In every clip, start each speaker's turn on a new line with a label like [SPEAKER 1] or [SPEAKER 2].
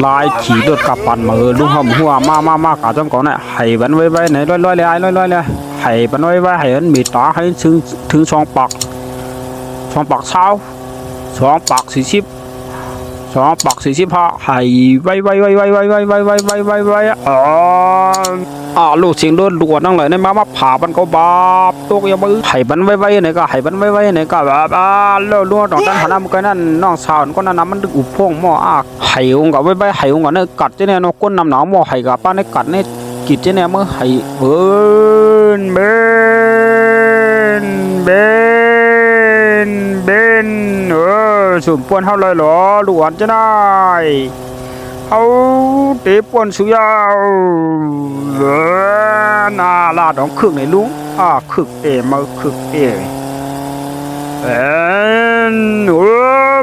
[SPEAKER 1] ลายขี่รถกับปั่นมาลุงหอมหัวมากาจำก่อนน่ะให้บันไว้ไหนร้อยเลยให้บันไว้ให้มันมีตาให้ถึง2 ปักเช้า2 ปัก 402 ปัก 45ให้ไว้ลูกเสียงโดนด่วนนั่งเลยในมาผ่าบันก็บาบตกยังมือให้บันไว้ไหนก็ให้บันไว้ไหนก็แบบแล้วล้วนตอนนั้นหันมาก็นั่นน้องสาวก็นั่นมันดึกอุบพงหม้อให้องกับไว้ให้องกับเนี่ยกัดเจ้าเนี่ยนก้นน้ำหนาวหม้อให้กับป้าในกัดเนี่ยกิดเจ้าเนี่ยมือให้เบิ้นสุ่มป่วนเท่าไรหรอหลวนจะได้เอาเตะป่วนสุยาวน่าลาดของคึกในลุงคึกมาคึก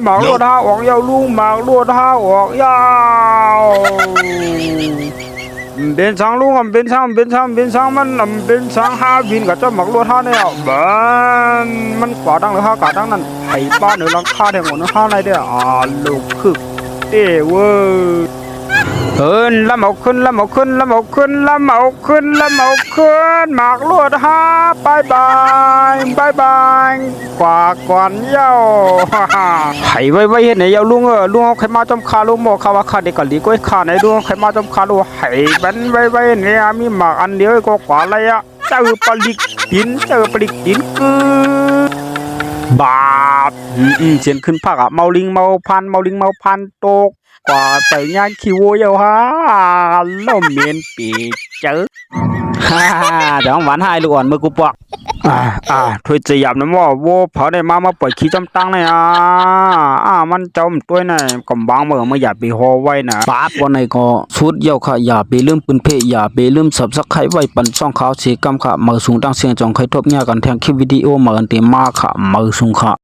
[SPEAKER 1] หมากลวดห้าออกยาวลุงหมากลวดห้าออกยาวเป็นสังลุงเป็นสังมันเป็นสัง5 วินกับเจ้าหมากลวดห้าเนี่ยมันกว่าดังหรือ5 กาดังนั่นไอ้บ้านหรือหลังคาแดงหมด5ในเด้อลูกคึกเว้ยละหมอกขึ้นหมากลวดห้าบายบายกว่าก่อนเย้าให้ไว้เห็นไหนเย้าลุงลุงเอาใครมาจำคาลุงหมอคาว่าคาเด็กกะหลีก้อยคาไหนลุงใครมาจำคาลุงให้บันไว้เนี่ยมีหมากอันเดียวก็กว่าอะไรเจอปลิกดินคือบาปเสียนขึ้นผักเมาลิงเมาพันตกกว่าใส่งานคิวเยาฮะล่มเมียนปีเจอจังหวานให้ลูกอ่อนมือกูปอกถ้วยจะหยับน้ำว่าโว้เผาได้มาปล่อยขี้จำตังเลยมันจมตัวไหนกำบังเมื่ออย่าไปฮอไว้นะป้าวันไหนก็ชุดเย้าค่ะอย่าไปลืมปืนเพยอย่าไปลืมสับสักไข่ไว้ปั่นช่องขาวสีกำค่ะมือสูงตั้งเสียงจองไข่ทบเนี่ยกันแทงคลิปวิดีโอมากันเต็มมากค่ะมือสูงค่ะ